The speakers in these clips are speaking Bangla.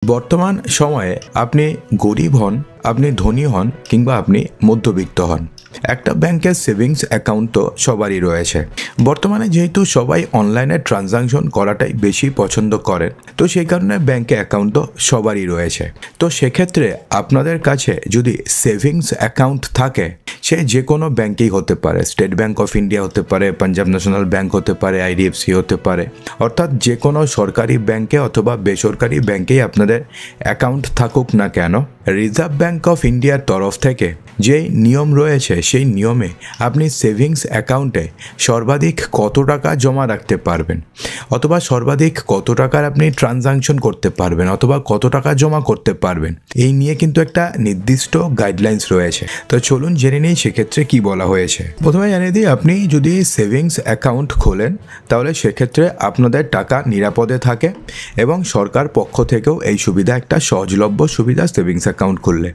বর্তমান সময়ে আপনি গরিব হন, আপনি ধনী হন কিংবা আপনি মধ্যবিত্ত হন, একটা ব্যাংকের সেভিংস অ্যাকাউন্ট তো সবারই রয়েছে। বর্তমানে যেহেতু সবাই অনলাইনে ট্রানজাকশন করাটাই বেশি পছন্দ করেন, তো সেই কারণে ব্যাংকে অ্যাকাউন্ট তো সবারই রয়েছে। তো সেক্ষেত্রে আপনাদের কাছে যদি সেভিংস অ্যাকাউন্ট থাকে, সে যে কোনো ব্যাংকেই হতে পারে, স্টেট ব্যাংক অফ ইন্ডিয়া হতে পারে, পাঞ্জাব ন্যাশনাল ব্যাংক হতে পারে, আইডিএফসি হতে পারে, অর্থাৎ যে কোনো সরকারি ব্যাংকে অথবা বেসরকারি ব্যাংকেই আপনাদের অ্যাকাউন্ট থাকুক না কেন, রিজার্ভ ব্যাংক অফ ইন্ডিয়ার তরফ থেকে যেই নিয়ম রয়েছে সেই নিয়মে আপনি সেভিংস অ্যাকাউন্টে সর্বাধিক কত টাকা জমা রাখতে পারবেন, অথবা সর্বাধিক কত টাকার আপনি ট্রানজাকশন করতে পারবেন, অথবা কত টাকা জমা করতে পারবেন, এই নিয়ে কিন্তু একটা নির্দিষ্ট গাইডলাইন্স রয়েছে। তো চলুন জেনে নিই সেক্ষেত্রে কি বলা হয়েছে। প্রথমে জানিয়ে দিই, আপনি যদি সেভিংস অ্যাকাউন্ট খোলেন তাহলে সেক্ষেত্রে আপনাদের টাকা নিরাপদে থাকে এবং সরকার পক্ষ থেকেও এই সুবিধা একটা সহজলভ্য সুবিধা সেভিংস অ্যাকাউন্ট খুললে।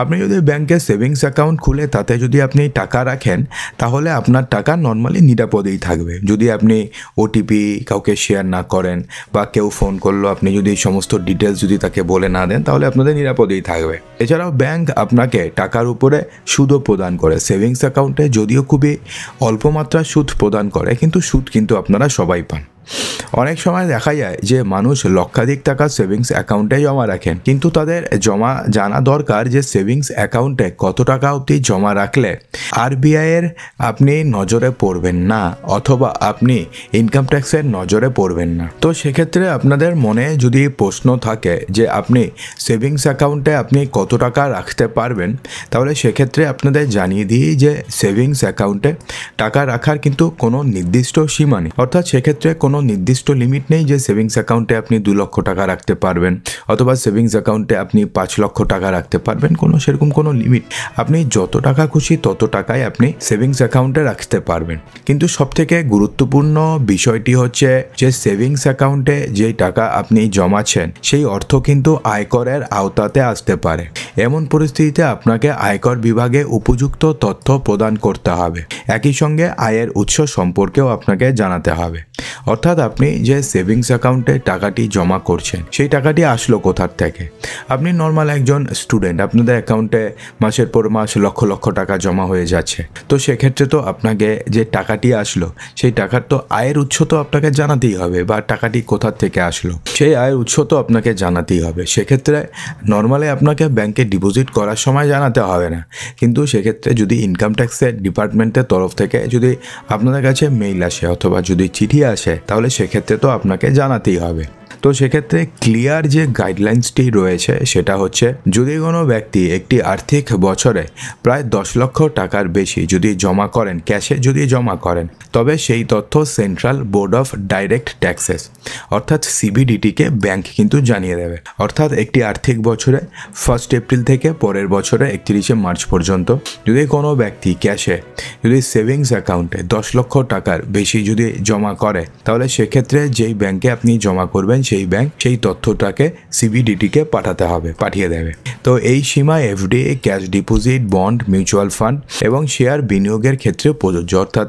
আপনি যদি ব্যাংকে সেভিংস অ্যাকাউন্ট খুলে তাতে যদি আপনি টাকা রাখেন তাহলে আপনার টাকা নর্মালি নিরাপদেই থাকবে। যদি আপনি ওটিপি কাউকে শেয়ার না করেন বা কেউ ফোন করলো আপনি যদি সমস্ত ডিটেলস যদি তাকে বলে না দেন তাহলে আপনাদের নিরাপদেই থাকবে। এছাড়াও ব্যাংক আপনাকে টাকার উপরে সুদও প্রদান করে। সেভিংস অ্যাকাউন্টে যদিও খুবই অল্প মাত্রার সুদ প্রদান করে, কিন্তু সুদ কিন্তু আপনারা সবাই পান। অনেক সময় দেখা যায় যে মানুষ লক্ষাধিক টাকা সেভিংস অ্যাকাউন্টে জমা রাখেন, কিন্তু তাদের জানা দরকার যে সেভিংস অ্যাকাউন্টে কত টাকা অবধি জমা রাখলে আরবিআইয়ের আপনি নজরে পড়বেন না, অথবা আপনি ইনকাম ট্যাক্সের নজরে পড়বেন না। তো সেক্ষেত্রে আপনাদের মনে যদি প্রশ্ন থাকে যে আপনি সেভিংস অ্যাকাউন্টে আপনি কত টাকা রাখতে পারবেন, তাহলে সেক্ষেত্রে আপনাদের জানিয়ে দিই যে সেভিংস অ্যাকাউন্টে টাকা রাখার কিন্তু কোনো নির্দিষ্ট সীমা নেই। অর্থাৎ সেক্ষেত্রে কোনো নির্দিষ্ট লিমিট নেই যে সেভিংস অ্যাকাউন্টে আপনি 2 লক্ষ টাকা রাখতে পারবেন, অথবা সেভিংস অ্যাকাউন্টে আপনি 5 লক্ষ টাকা রাখতে পারবেন, সেরকম কোনো লিমিট। আপনি যত টাকা খুশি তত টাকাই আপনি সেভিংস অ্যাকাউন্টে রাখতে পারবেন। কিন্তু সবথেকে গুরুত্বপূর্ণ বিষয়টি হচ্ছে যে সেভিংস অ্যাকাউন্টে যেই টাকা আপনি জমাচ্ছেন সেই অর্থ কিন্তু আয়করের আওতাতে আসতে পারে। এমন পরিস্থিতিতে আপনাকে আয়কর বিভাগে উপযুক্ত তথ্য প্রদান করতে হবে। একই সঙ্গে আয়ের উৎস সম্পর্কেও আপনাকে জানাতে হবে। অর্থাৎ আপনি যে সেভিংস অ্যাকাউন্টে টাকাটি জমা করছেন সেই টাকাটি আসলো কোথার থেকে। আপনি নর্মাল একজন স্টুডেন্ট, আপনাদের অ্যাকাউন্টে মাসের পর মাস লক্ষ লক্ষ টাকা জমা হয়ে যাচ্ছে, তো সেক্ষেত্রে তো আপনাকে যে টাকাটি আসলো সেই টাকার তো আয়ের উৎস তো আপনাকে জানাতেই হবে, বা টাকাটি কোথার থেকে আসলো সেই আয়ের উৎস তো আপনাকে জানাতেই হবে। সেক্ষেত্রে নর্মালি আপনাকে ব্যাংকে ডিপোজিট করার সময় জানাতে হবে না, কিন্তু সেক্ষেত্রে যদি ইনকাম ট্যাক্সের ডিপার্টমেন্টের তরফ থেকে যদি আপনাদের কাছে মেইল আসে অথবা যদি চিঠি আসে তাহলে সেক্ষেত্রে তো আপনাকে জানাতেই হবে। তো সেক্ষেত্রে ক্লিয়ার যে গাইডলাইন্সটি রয়েছে সেটা হচ্ছে, যদি কোনো ব্যক্তি একটি আর্থিক বছরে প্রায় 10 লক্ষ টাকার বেশি যদি জমা করেন, ক্যাশে যদি জমা করেন, তবে সেই তথ্য central board of direct taxes অর্থাৎ সিবিডিটিকে ব্যাংক কিন্তু জানিয়ে দেবে। অর্থাৎ একটি আর্থিক বছরে 1 এপ্রিল থেকে পরের বছরে 31 মার্চ পর্যন্ত যদি কোনো ব্যক্তি ক্যাশে যদি সেভিংস অ্যাকাউন্টে 10 লক্ষ টাকার বেশি যদি জমা করে, তাহলে সেক্ষেত্রে যেই ব্যাংকে আপনি জমা করবেন সেই ব্যাংক সেই তথ্যটাকে সিবিডিটিকে পাঠিয়ে দেবে। তো এই সীমা FD, cash deposit, bond, mutual fund এবং শেয়ার বিনিয়োগের ক্ষেত্রে প্রযোজ্য। অর্থাৎ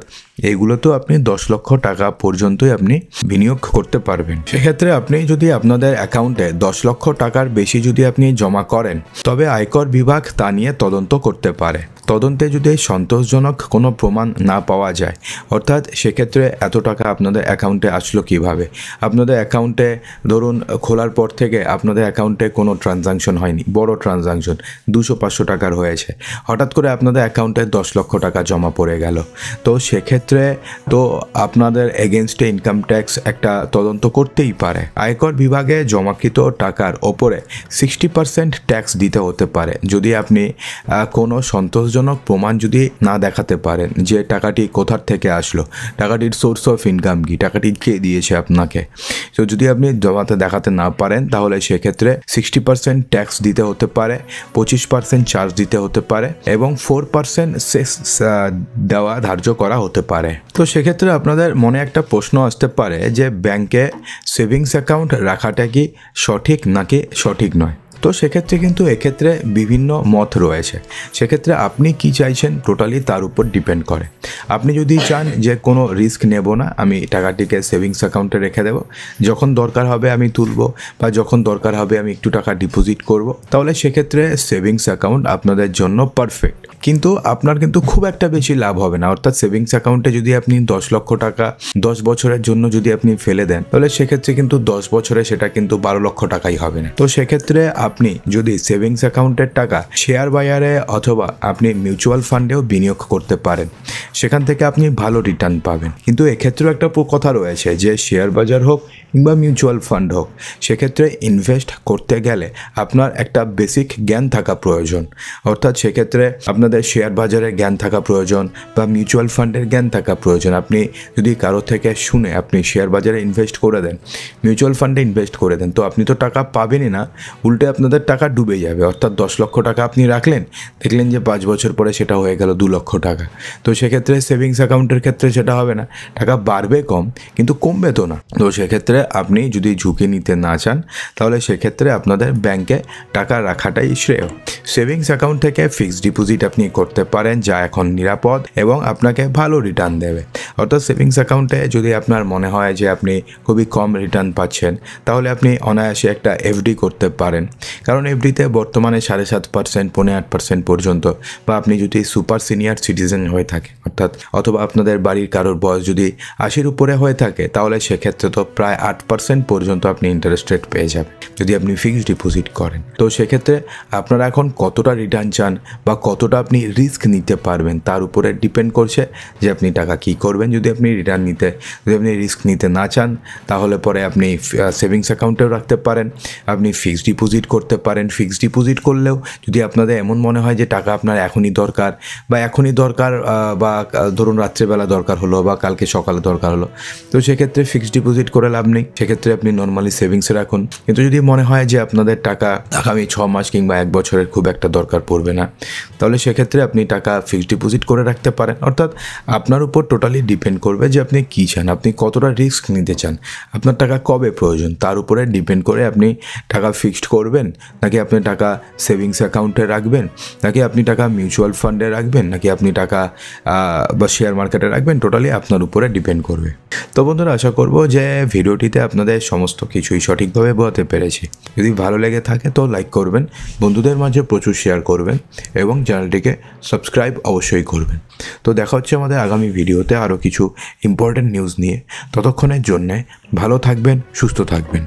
এইগুলো তো আপনি 10 লক্ষ টাকা পর্যন্তই আপনি বিনিয়োগ করতে পারবেন। সেক্ষেত্রে আপনি যদি আপনাদের অ্যাকাউন্টে 10 লক্ষ টাকার বেশি যদি আপনি জমা করেন, তবে আয়কর বিভাগ তা নিয়ে তদন্ত করতে পারে। তদন্তে যদি সন্তোষজনক কোনো প্রমাণ না পাওয়া যায়, অর্থাৎ সেক্ষেত্রে এত টাকা আপনাদের অ্যাকাউন্টে আসলো কিভাবে, আপনাদের অ্যাকাউন্টে ধরুন খোলার পর থেকে আপনাদের অ্যাকাউন্টে কোনো ট্রানজাকশন হয়নি, বড় ট্রানজাকশন 200-500 টাকার হয়েছে, হঠাৎ করে আপনাদের অ্যাকাউন্টে 10 লক্ষ টাকা জমা পড়ে গেল, তো সেক্ষেত্রে তো আপনাদের এগেনস্টে ইনকাম ট্যাক্স একটা তদন্ত করতেই পারে। আয়কর বিভাগে জমাকৃত টাকার ওপরে 60% ট্যাক্স দিতে হতে পারে যদি আপনি কোনো সন্তোষজনক প্রমাণ যদি না দেখাতে পারেন যে টাকাটি কোথার থেকে আসলো, টাকাটির সোর্স অফ ইনকাম কি, টাকাটি কে দিয়েছে আপনাকে। তো যদি আপনি দেখাতে না পারেন তাহলে সেক্ষেত্রে 60% ট্যাক্স দিতে হতে পারে, 25% চার্জ দিতে হতে পারে এবং 4% সেস দেওয়া ধার্য করা হতে পারে। তো সেক্ষেত্রে আপনাদের মনে একটা প্রশ্ন আসতে পারে যে ব্যাংকে সেভিংস অ্যাকাউন্ট রাখাটা কি সঠিক নাকি সঠিক নয়। তো সেক্ষেত্রে কিন্তু এক্ষেত্রে বিভিন্ন মত রয়েছে। সেক্ষেত্রে আপনি কি চাইছেন টোটালি তার উপর ডিপেন্ড করে। আপনি যদি চান যে কোনো রিস্ক নেব না, আমি টাকাটিকে সেভিংস অ্যাকাউন্টে রেখে দেবো, যখন দরকার হবে আমি তুলব বা যখন দরকার হবে আমি একটু টাকা ডিপোজিট করব, তাহলে সেক্ষেত্রে সেভিংস অ্যাকাউন্ট আপনাদের জন্য পারফেক্ট। কিন্তু আপনার কিন্তু খুব একটা বেশি লাভ হবে না। অর্থাৎ সেভিংস অ্যাকাউন্টে যদি আপনি 10 লক্ষ টাকা 10 বছরের জন্য যদি আপনি ফেলে দেন, তাহলে সেক্ষেত্রে কিন্তু 10 বছরে সেটা কিন্তু 12 লক্ষ টাকাই হবে না। তো সেক্ষেত্রে আপনি যদি সেভিংস অ্যাকাউন্টের টাকা শেয়ার বাজারে অথবা আপনি মিউচুয়াল ফান্ডেও বিনিয়োগ করতে পারেন, সেখান থেকে আপনি ভালো রিটার্ন পাবেন। কিন্তু এক্ষেত্রেও একটা কথা রয়েছে যে শেয়ার বাজার হোক কিংবা মিউচুয়াল ফান্ড হোক, সেক্ষেত্রে ইনভেস্ট করতে গেলে আপনার একটা বেসিক জ্ঞান থাকা প্রয়োজন। অর্থাৎ সেক্ষেত্রে আপনাদের শেয়ার বাজারের জ্ঞান থাকা প্রয়োজন বা মিউচুয়াল ফান্ডের জ্ঞান থাকা প্রয়োজন। আপনি যদি কারো থেকে শুনে আপনি শেয়ার বাজারে ইনভেস্ট করে দেন, মিউচুয়াল ফান্ডে ইনভেস্ট করে দেন, তো আপনি তো টাকা পাবেনই না, উল্টে আপনাদের টাকা ডুবে যাবে। অর্থাৎ 10 লক্ষ টাকা আপনি রাখলেন, দেখলেন যে 5 বছর পরে সেটা হয়ে গেল 2 লক্ষ টাকা। তো সেক্ষেত্রে সেভিংস অ্যাকাউন্টের ক্ষেত্রে সেটা হবে না, টাকা বাড়বে কম কিন্তু কমবে তো না। তো সেক্ষেত্রে আপনি যদি ঝুঁকি নিতে না চান, তাহলে সেক্ষেত্রে আপনাদের ব্যাংকে টাকা রাখাটাই শ্রেয়। সেভিংস অ্যাকাউন্ট থেকে ফিক্সড ডিপোজিট আপনি করতে পারেন, যা এখন নিরাপদ এবং আপনাকে ভালো রিটার্ন দেবে। অর্থাৎ সেভিংস অ্যাকাউন্টে যদি আপনার মনে হয় যে আপনি খুবই কম রিটার্ন পাচ্ছেন, তাহলে আপনি অনায়াসে একটা এফডি করতে পারেন। কারণ এফডিতে বর্তমানে 7.5%, 8% পর্যন্ত, বা আপনি যদি সুপার সিনিয়র সিটিজেন হয়ে থাকে অর্থাৎ অথবা আপনাদের বাড়ির কারোর বয়স যদি 80-র উপরে হয়ে থাকে, তাহলে সেক্ষেত্রে তো প্রায় 8% পর্যন্ত আপনি ইন্টারেস্ট রেট পেয়ে যাবেন যদি আপনি ফিক্সড ডিপোজিট করেন। তো সেক্ষেত্রে আপনারা এখন কতটা রিটার্ন চান বা কতটা আপনি রিস্ক নিতে পারবেন তার উপরে ডিপেন্ড করছে যে আপনি টাকা কী করবেন। যদি আপনি রিস্ক নিতে না চান, তাহলে পরে আপনি সেভিংস অ্যাকাউন্টেও রাখতে পারেন, আপনি ফিক্সড ডিপোজিট করতে পারেন। ফিক্সড ডিপোজিট করলেও যদি আপনাদের এমন মনে হয় যে টাকা আপনার এখনই দরকার বা ধরুন রাত্রেবেলা দরকার হলো বা কালকে সকালে দরকার হলো, তো সেক্ষেত্রে ফিক্সড ডিপোজিট করে লাভ নেই, সেক্ষেত্রে আপনি নর্মালি সেভিংসে রাখুন। কিন্তু যদি মনে হয় যে আপনাদের টাকা আগামী 6 মাস কিংবা 1 বছরের খুব একটা দরকার পড়বে না, তাহলে সেক্ষেত্রে আপনি টাকা ফিক্সড ডিপোজিট করে রাখতে পারেন। অর্থাৎ আপনার উপর টোটালি ডিপেন্ড করবে যে আপনি কী চান, আপনি কতটা রিস্ক নিতে চান, আপনার টাকা কবে প্রয়োজন, তার উপরে ডিপেন্ড করে আপনি টাকা ফিক্সড করবেন, নাকি আপনি টাকা সেভিংস অ্যাকাউন্টে রাখবেন, নাকি আপনি টাকা মিউচুয়াল ফান্ডে রাখবেন, নাকি আপনি টাকা বা শেয়ার মার্কেটে রাখবেন, টোটালি আপনার উপরে ডিপেন্ড করবে। তো বন্ধুরা, আশা করব যে ভিডিওটিতে আপনাদের সমস্ত কিছুই সঠিকভাবে বোঝাতে পেরেছি। যদি ভালো লেগে থাকে তো লাইক করবেন, বন্ধুদের মাঝে প্রচুর শেয়ার করবেন এবং চ্যানেলটিকে সাবস্ক্রাইব অবশ্যই করবেন। তো দেখা হচ্ছে আমাদের আগামী ভিডিওতে আরও কিছু ইম্পর্টেন্ট নিউজ নিয়ে। ততক্ষণের জন্যে ভালো থাকবেন, সুস্থ থাকবেন।